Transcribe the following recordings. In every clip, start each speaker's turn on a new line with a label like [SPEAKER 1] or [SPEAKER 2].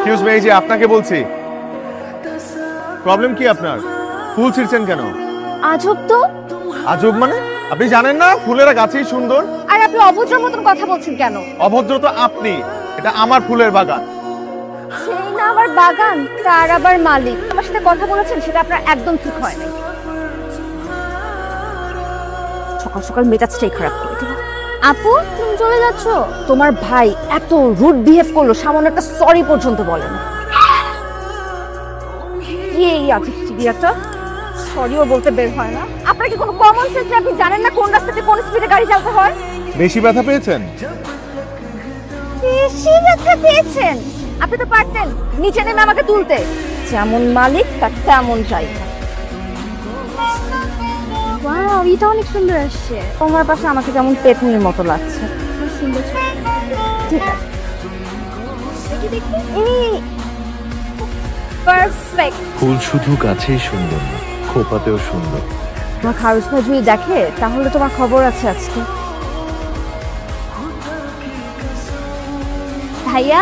[SPEAKER 1] Excuse me, এই যে আপনাকে বলছি। প্রবলেম কি আপনার? ফুল ছিঁড়ছেন কেন?
[SPEAKER 2] আজব তো।
[SPEAKER 1] আজব মানে? আপনি জানেন না ফুলেরা গাছেই সুন্দর?
[SPEAKER 2] আর আপনি অভদ্র মতন কথা বলছেন কেন?
[SPEAKER 1] অভদ্র তো আপনি। এটা আমার ফুলের বাগান।
[SPEAKER 2] সেই না আমার বাগান, তার আবার মালিক। আমার সাথে কথা বলেছেন সেটা আপনার একদম ঠিক হয় নাই। সকাল সকাল মেজাজটাই খারাপ করে দিল। আপু তুমি চলে যাচ্ছ? তোমার ভাই এত রুড বিহেভ করলো, সামান্য একটা সরি পর্যন্ত বলে না। এই একটা সরিও বলতে বের হয় না। আপনার কি কোনো কমন সেন্স? আপনি জানেন না কোন রাস্তাতে কোন স্পিডে গাড়ি চালাতে হয়?
[SPEAKER 1] বেশি ব্যথা পেয়েছেন?
[SPEAKER 2] বেশি ব্যথা পেয়েছেন? আপনি তো পারতেন নিচে নেমে আমাকে তুলতে। যেমন মালিক তার তেমন ড্রাইভার। ওয়াও, এটা অনেক সুন্দর আসছে। তোমার পাশে আমাকে যেমন পেতনির মতো লাগছে। সুন্দর। ঠিক আছে, পারফেক্ট।
[SPEAKER 3] ফুল শুধু গাছেই সুন্দর না, খোপাতেও সুন্দর।
[SPEAKER 2] তোমার খারুস ভাই যদি দেখে তাহলে তোমার খবর আছে আজকে। ভাইয়া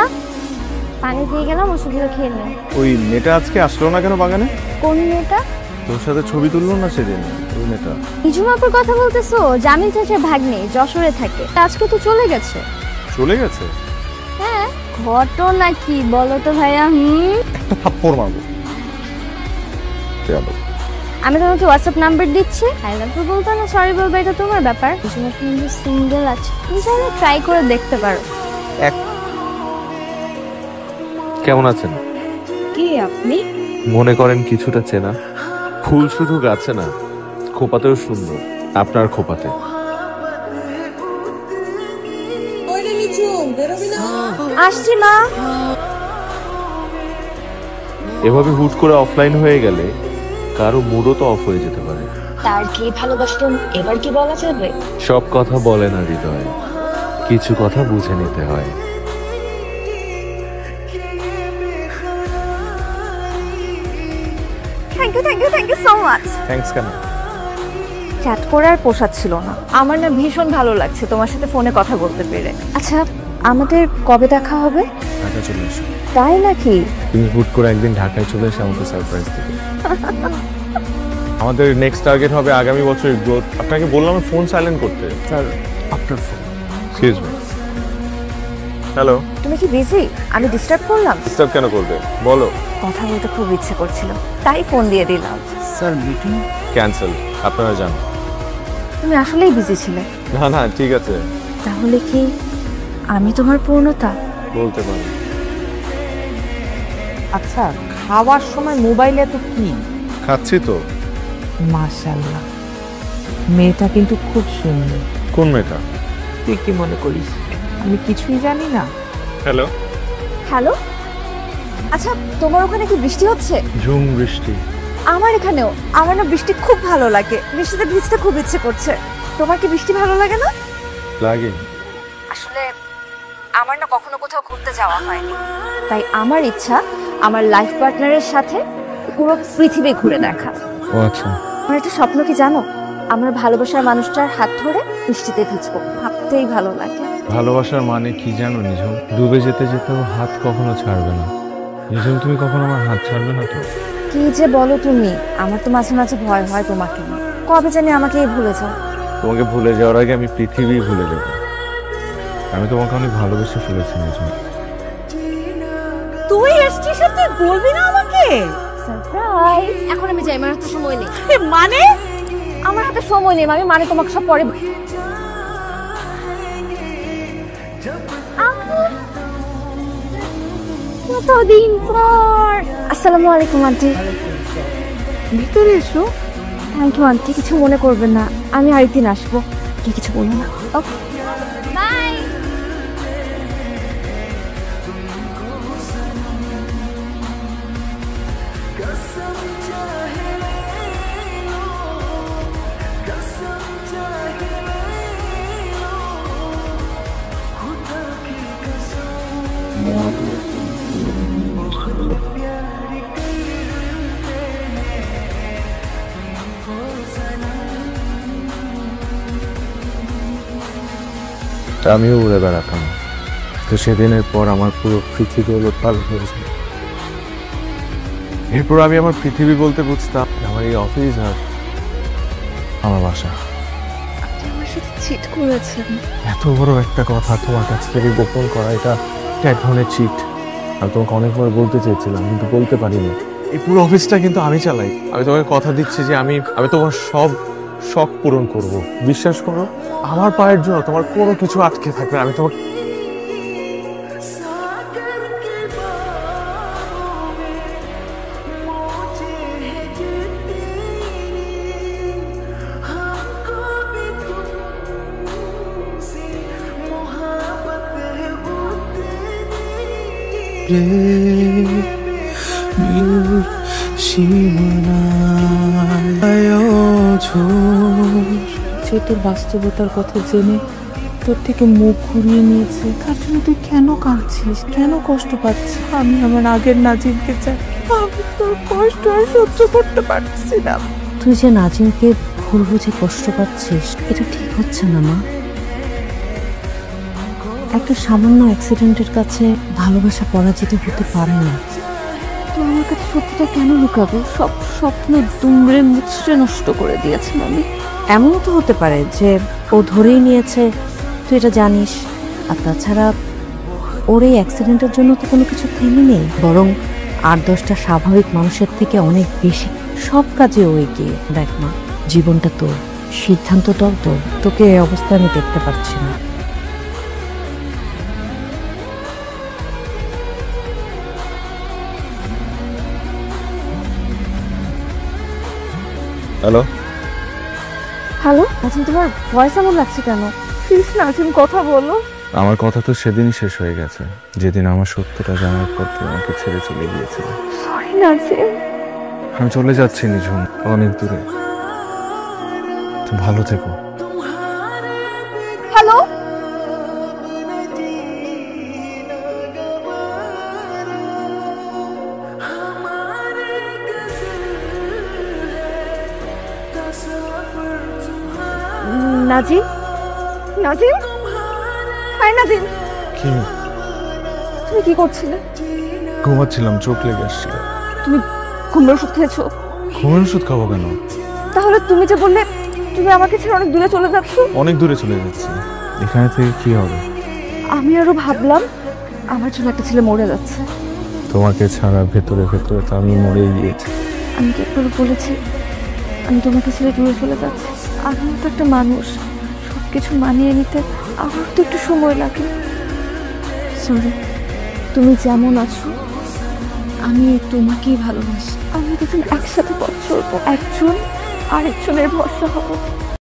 [SPEAKER 2] পানি দিয়ে গেলাম, ওষুধগুলো খেয়ে নে।
[SPEAKER 1] ওই মেয়েটা আজকে আসলো না কেন বাগানে?
[SPEAKER 2] কোন মেয়েটা?
[SPEAKER 1] তোর সাথে ছবি তুললো না সেদিন? ওই মেয়েটা।
[SPEAKER 2] নিজুমাপুর কথা বলতেছো? জামিল চাচার ভাগ্নে, যশোরে থাকে। আজকে তো চলে গেছে।
[SPEAKER 1] চলে গেছে?
[SPEAKER 2] হ্যাঁ। ঘটনা কি বলো তো ভাইয়া?
[SPEAKER 1] একটা থাপ্পড় মারবো। চলো।
[SPEAKER 2] আমি তোমাকে হোয়াটসঅ্যাপ নাম্বার দিচ্ছি। আই লাভ ইউ বলবো না সরি বলবো, এটা তোমার ব্যাপার। নিজুমা কিন্তু সিঙ্গেল আছে, তুমি চাইলে ট্রাই করে দেখতে পারো।
[SPEAKER 3] কেমন আছেন?
[SPEAKER 2] কি আপনি?
[SPEAKER 3] মনে করেন কিছুটা চেনা? ফুল শুধু গাছে না, খোপাতেও সুন্দর। আপনার খোপাতে।
[SPEAKER 2] আসছি মা।
[SPEAKER 3] এভাবে হুট করে অফলাইন হয়ে গেলে কারো মুডও তো অফ হয়ে যেতে পারে।
[SPEAKER 4] তার কি ভালোবাসতেন এবার কি বলা যাবে?
[SPEAKER 3] সব কথা বলে না হৃদয়, কিছু কথা বুঝে নিতে হয়।
[SPEAKER 2] Thank you so much.
[SPEAKER 1] Thanks কেন?
[SPEAKER 2] চ্যাট করার পোষাচ্ছিল না। আমার না ভীষণ ভালো লাগছে তোমার সাথে ফোনে কথা বলতে পেরে। আচ্ছা, আমাদের কবে দেখা হবে?
[SPEAKER 1] ঢাকা চলে এসো।
[SPEAKER 2] তাই নাকি?
[SPEAKER 1] তুমি হুট করে একদিন ঢাকায় চলে এসে আমাকে সারপ্রাইজ দিবে। আমাদের নেক্সট টার্গেট হবে আগামী বছরের গ্রোথ। আপনাকে বললাম ফোন সাইলেন্ট করতে। স্যার আপনার ফোন। Excuse me. হ্যালো।
[SPEAKER 2] তুমি কি বিজি? আমি ডিস্টার্ব করলাম?
[SPEAKER 1] ডিস্টার্ব কেন করবে বলো।
[SPEAKER 2] কথা বলতে খুব ইচ্ছে করছিল, তাই ফোন দিয়ে দিলাম।
[SPEAKER 1] স্যার মিটিং ক্যান্সেল, আপনারা যান।
[SPEAKER 2] তুমি আসলেই বিজি ছিলে?
[SPEAKER 1] না না ঠিক আছে।
[SPEAKER 2] তাহলে কি আমি তোমার পূর্ণতা?
[SPEAKER 1] বলতে পারি।
[SPEAKER 5] আচ্ছা, খাওয়ার সময় মোবাইলে তো কি?
[SPEAKER 1] খাচ্ছি তো।
[SPEAKER 5] মাশাআল্লাহ, মেয়েটা কিন্তু খুব সুন্দর।
[SPEAKER 1] কোন মেয়েটা?
[SPEAKER 5] তুই কি মনে করিস আমি কিছুই জানি না?
[SPEAKER 1] হ্যালো।
[SPEAKER 2] হ্যালো। আচ্ছা, তোমার ওখানে কি বৃষ্টি হচ্ছে?
[SPEAKER 1] ঝুম বৃষ্টি।
[SPEAKER 2] আমার এখানেও। আমার না বৃষ্টি খুব ভালো লাগে, বৃষ্টিতে ভিজতে খুব ইচ্ছে করছে। তোমার কি বৃষ্টি ভালো লাগে না?
[SPEAKER 1] লাগে।
[SPEAKER 2] আসলে আমার না কখনো কোথাও ঘুরতে যাওয়া হয়নি, তাই আমার ইচ্ছা আমার লাইফ পার্টনারের সাথে পুরো পৃথিবী ঘুরে দেখা।
[SPEAKER 1] ও আচ্ছা।
[SPEAKER 2] আমার একটা স্বপ্ন কি জানো? আমার ভালোবাসার মানুষটার হাত ধরে বৃষ্টিতে ভিজবো, ভাবতেই ভালো লাগে।
[SPEAKER 6] ভালোবাসার মানে কি জানো নিঝুম? ডুবে যেতে যেতেও হাত কখনো ছাড়বে না। নিঝুম, তুমি কখনো আমার হাত ছাড়বে না তো?
[SPEAKER 2] কি যে বলো তুমি, আমার তো মাঝে মাঝে ভয় হয় তোমাকে নিয়ে। কবে জানি আমাকে ভুলে যাও।
[SPEAKER 6] তোমাকে ভুলে যাওয়ার আগে আমি পৃথিবী ভুলে যাব। আমি তোমাকে অনেক ভালোবেসে ফেলেছি নিঝুম।
[SPEAKER 5] তুই এসছিস আর তুই বলবি না আমাকে?
[SPEAKER 2] সারপ্রাইজ। এখন আমি যাই, আমার হাতে সময় নেই।
[SPEAKER 5] মানে?
[SPEAKER 2] আমার হাতে সময় নেই, আমি মানে তোমাকে সব পরে। কতদিন পর। আসসালামু আলাইকুম আন্টি।
[SPEAKER 5] ভিতরে এসো।
[SPEAKER 2] থ্যাংক ইউ আন্টি, কিছু মনে করবেন না, আমি আরেকদিন আসবো। কি কিছু বলো না। Okay bye.
[SPEAKER 6] আমিও উড়ে বেড়াতাম, তো সেদিনের পর আমার পুরো পৃথিবী ওলটপালট হয়ে যায়।
[SPEAKER 1] এরপর আমি আমার পৃথিবী বলতে বুঝতাম আমার এই অফিস আর আমার বাসা।
[SPEAKER 2] আমার সাথে চিট করেছেন।
[SPEAKER 1] এত বড় একটা কথা তোমার কাছ থেকে গোপন করা, এটা এক ধরনের চিট। আমি তোমাকে অনেকবার বলতে চেয়েছিলাম কিন্তু বলতে পারিনি। এই পুরো অফিসটা কিন্তু আমি চালাই। আমি তোমাকে কথা দিচ্ছি যে আমি তোমার সব শখ পূরণ করব। বিশ্বাস করো, আমার পায়ের জন্য তোমার কোনো কিছু আটকে থাকবে না। আমি তোমাকে
[SPEAKER 5] যে তোর বাস্তবতার কথা জেনে তোর থেকে মুখ ঘুরিয়ে নিয়েছে, তার জন্য তুই কেন কাঁদছিস, কেন কষ্ট পাচ্ছিস? আমি আমার আগের নাজিমকে চাই। আমি তোর কষ্ট আর সহ্য করতে পারছি না।
[SPEAKER 7] তুই যে নাজিমকে ভুল বুঝে কষ্ট পাচ্ছিস, এটা ঠিক হচ্ছে না মা। একটা সামান্য অ্যাক্সিডেন্টের কাছে ভালোবাসা পরাজিত হতে পারে না।
[SPEAKER 2] তো আমার কাছে সত্যিটা কেন লুকাবে? সব স্বপ্ন দুমড়ে মুচড়ে নষ্ট করে দিয়েছেন আমি।
[SPEAKER 7] এমনও তো হতে পারে যে ও ধরেই নিয়েছে তুই এটা জানিস, আর তাছাড়া ওর এই অ্যাক্সিডেন্টের জন্য তো কোনো কিছু থেমে নেই, বরং 8-10টা স্বাভাবিক মানুষের থেকে অনেক বেশি সব কাজে ও এগিয়ে। দেখ মা, জীবনটা তোর, সিদ্ধান্তটাও তোর। তোকে এই অবস্থায় আমি দেখতে পারছি না।
[SPEAKER 1] হ্যালো
[SPEAKER 2] হ্যালো নাজিম, তোমার ভয়েস এমন লাগছে কেন? প্লিজ নাজিম কথা বলো।
[SPEAKER 6] আমার কথা তো সেদিনই শেষ হয়ে গেছে, যেদিন আমার সত্যটা জানার পর তুই আমাকে ছেড়ে চলে গিয়েছিল।
[SPEAKER 2] সরি নাজিম।
[SPEAKER 6] আমি চলে যাচ্ছি নিঝুম, অনেক দূরে। তুমি ভালো থেকো।
[SPEAKER 2] Hello, Nazim, Nazim, hi Nazim.
[SPEAKER 6] কি?
[SPEAKER 2] তুমি কি করছিলে?
[SPEAKER 6] ঘুমাচ্ছিলাম, চোখ লেগে আসছিল।
[SPEAKER 2] তুমি ঘুমের ওষুধ খেয়েছো?
[SPEAKER 6] ঘুমের ওষুধ খাবো কেন?
[SPEAKER 2] তাহলে তুমি যে বললে তুমি আমাকে ছেড়ে অনেক দূরে চলে যাচ্ছ।
[SPEAKER 6] অনেক দূরে চলে যাচ্ছি। এখানে থেকে কি হবে?
[SPEAKER 2] আমি আরো ভাবলাম আমার জন্য একটা ছেলে মরে যাচ্ছে।
[SPEAKER 6] তোমাকে ছাড়া ভেতরে ভেতরে তো আমি মরেই গিয়েছি।
[SPEAKER 2] আমি কি একবার বলেছি আমি তোমাকে ছেড়ে দূরে চলে যাচ্ছি? আমিও তো একটা মানুষ, সবকিছু মানিয়ে নিতে আমার তো একটু সময় লাগে। সরি, তুমি যেমন আছো আমি তোমাকেই ভালোবাসি। আমি দুজন একসাথে পথ চলবো, একজন আরেকজনের ভরসা হবো।